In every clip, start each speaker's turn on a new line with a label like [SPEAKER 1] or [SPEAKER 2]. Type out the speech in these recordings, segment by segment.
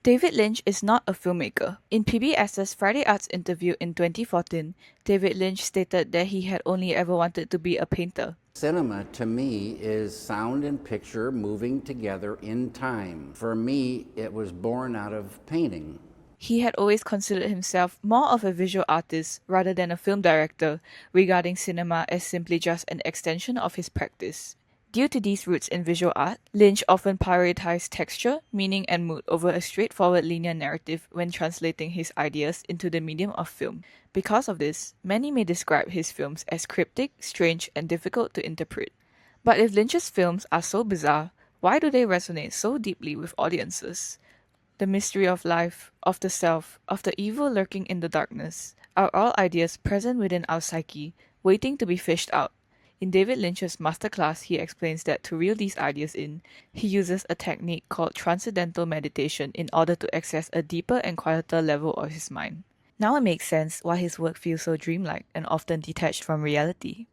[SPEAKER 1] David Lynch is not a filmmaker. In PBS's Friday Arts interview in 2014, David Lynch stated that he had only ever wanted to be a painter.
[SPEAKER 2] Cinema, to me, is sound and picture moving together in time. For me, it was born out of painting.
[SPEAKER 1] He had always considered himself more of a visual artist rather than a film director, regarding cinema as simply just an extension of his practice. Due to these roots in visual art, Lynch often prioritized texture, meaning, and mood over a straightforward linear narrative when translating his ideas into the medium of film. Because of this, many may describe his films as cryptic, strange, and difficult to interpret. But if Lynch's films are so bizarre, why do they resonate so deeply with audiences? The mystery of life, of the self, of the evil lurking in the darkness, are all ideas present within our psyche, waiting to be fished out. In David Lynch's masterclass, he explains that to reel these ideas in, he uses a technique called transcendental meditation in order to access a deeper and quieter level of his mind. Now it makes sense why his work feels so dreamlike and often detached from reality.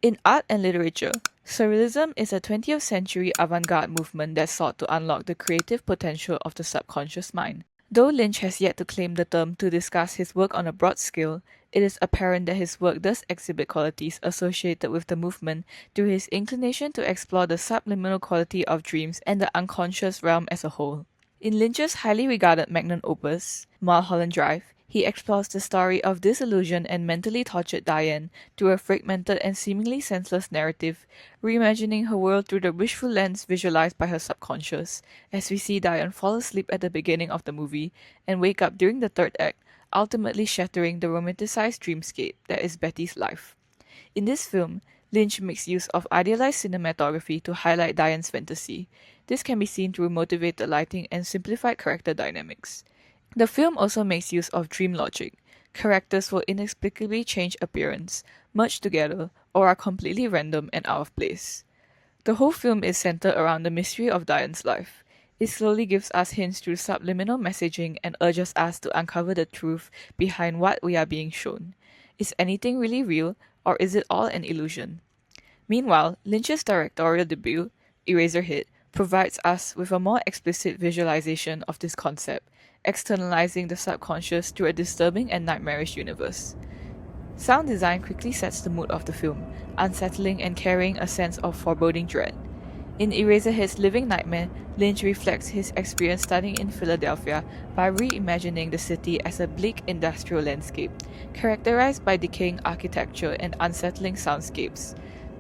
[SPEAKER 1] In art and literature, Surrealism is a 20th century avant-garde movement that sought to unlock the creative potential of the subconscious mind. Though Lynch has yet to claim the term to discuss his work on a broad scale, it is apparent that his work does exhibit qualities associated with the movement through his inclination to explore the subliminal quality of dreams and the unconscious realm as a whole. In Lynch's highly regarded magnum opus, Mulholland Drive, he explores the story of disillusioned and mentally tortured Diane through a fragmented and seemingly senseless narrative, reimagining her world through the wishful lens visualized by her subconscious, as we see Diane fall asleep at the beginning of the movie and wake up during the third act, ultimately shattering the romanticized dreamscape that is Betty's life. In this film, Lynch makes use of idealized cinematography to highlight Diane's fantasy. This can be seen through motivated lighting and simplified character dynamics. The film also makes use of dream logic. Characters will inexplicably change appearance, merge together, or are completely random and out of place. The whole film is centered around the mystery of Diane's life. It slowly gives us hints through subliminal messaging and urges us to uncover the truth behind what we are being shown. Is anything really real, or is it all an illusion? Meanwhile, Lynch's directorial debut, Eraserhead, provides us with a more explicit visualization of this concept, externalizing the subconscious through a disturbing and nightmarish universe. Sound design quickly sets the mood of the film, unsettling and carrying a sense of foreboding dread. In Eraserhead's Living Nightmare, Lynch reflects his experience studying in Philadelphia by reimagining the city as a bleak industrial landscape, characterized by decaying architecture and unsettling soundscapes.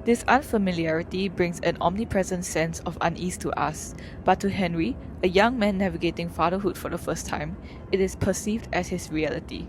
[SPEAKER 1] This unfamiliarity brings an omnipresent sense of unease to us, but to Henry, a young man navigating fatherhood for the first time, it is perceived as his reality.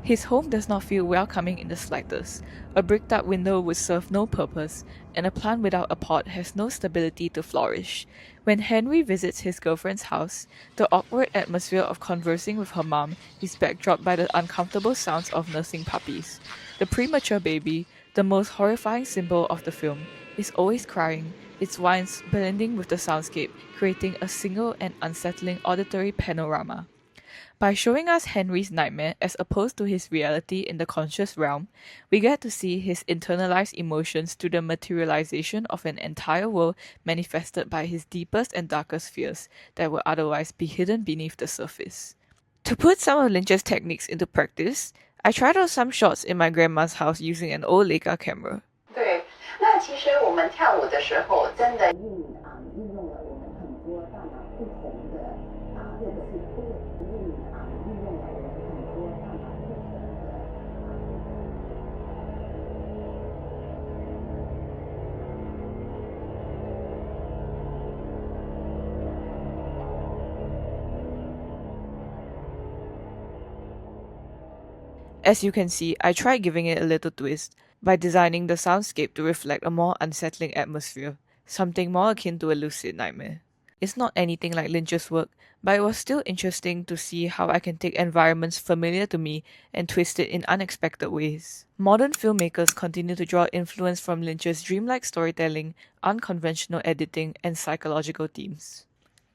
[SPEAKER 1] His home does not feel welcoming in the slightest. A bricked-up window would serve no purpose, and a plant without a pot has no stability to flourish. When Henry visits his girlfriend's house, the awkward atmosphere of conversing with her mom is backdropped by the uncomfortable sounds of nursing puppies. The premature baby, the most horrifying symbol of the film, is always crying, its whines blending with the soundscape, creating a single and unsettling auditory panorama. By showing us Henry's nightmare as opposed to his reality in the conscious realm, we get to see his internalized emotions through the materialization of an entire world manifested by his deepest and darkest fears that would otherwise be hidden beneath the surface. To put some of Lynch's techniques into practice, I tried out some shots in my grandma's house using an old Leica camera.
[SPEAKER 3] 对，那其实我们跳舞的时候，真的运用了我们很多大脑不同的这个是不运用了我们很多大脑不同的。
[SPEAKER 1] As you can see, I tried giving it a little twist by designing the soundscape to reflect a more unsettling atmosphere, something more akin to a lucid nightmare. It's not anything like Lynch's work, but it was still interesting to see how I can take environments familiar to me and twist it in unexpected ways. Modern filmmakers continue to draw influence from Lynch's dreamlike storytelling, unconventional editing, and psychological themes.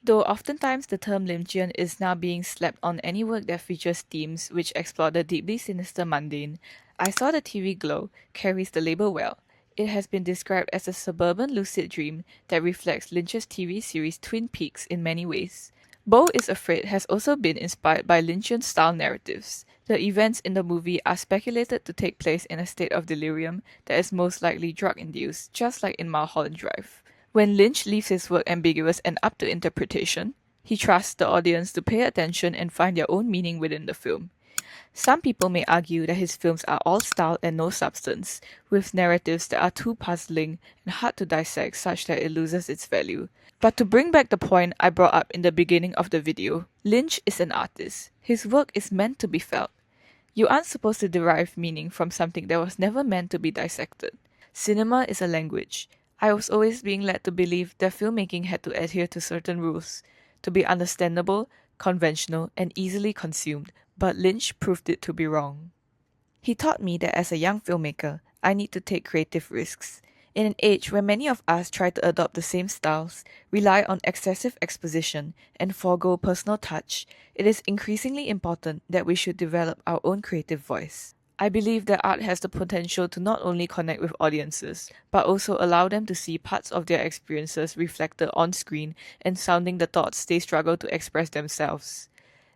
[SPEAKER 1] Though oftentimes the term Lynchian is now being slapped on any work that features themes which explore the deeply sinister mundane, I Saw the TV Glow carries the label well. It has been described as a suburban lucid dream that reflects Lynch's TV series Twin Peaks in many ways. Beau is Afraid has also been inspired by Lynchian style narratives. The events in the movie are speculated to take place in a state of delirium that is most likely drug-induced, just like in Mulholland Drive. When Lynch leaves his work ambiguous and up to interpretation, he trusts the audience to pay attention and find their own meaning within the film. Some people may argue that his films are all style and no substance, with narratives that are too puzzling and hard to dissect such that it loses its value. But to bring back the point I brought up in the beginning of the video, Lynch is an artist. His work is meant to be felt. You aren't supposed to derive meaning from something that was never meant to be dissected. Cinema is a language. I was always being led to believe that filmmaking had to adhere to certain rules, to be understandable, conventional, and easily consumed, but Lynch proved it to be wrong. He taught me that as a young filmmaker, I need to take creative risks. In an age where many of us try to adopt the same styles, rely on excessive exposition, and forego personal touch, it is increasingly important that we should develop our own creative voice. I believe that art has the potential to not only connect with audiences, but also allow them to see parts of their experiences reflected on screen and sounding the thoughts they struggle to express themselves.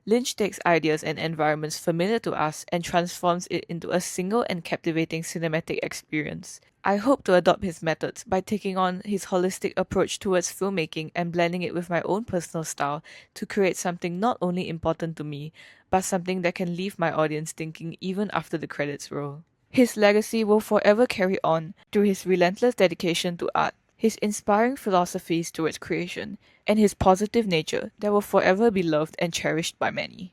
[SPEAKER 1] Lynch takes ideas and environments familiar to us and transforms it into a single and captivating cinematic experience. I hope to adopt his methods by taking on his holistic approach towards filmmaking and blending it with my own personal style to create something not only important to me, but something that can leave my audience thinking even after the credits roll. His legacy will forever carry on through his relentless dedication to art, his inspiring philosophies towards creation, and his positive nature that will forever be loved and cherished by many.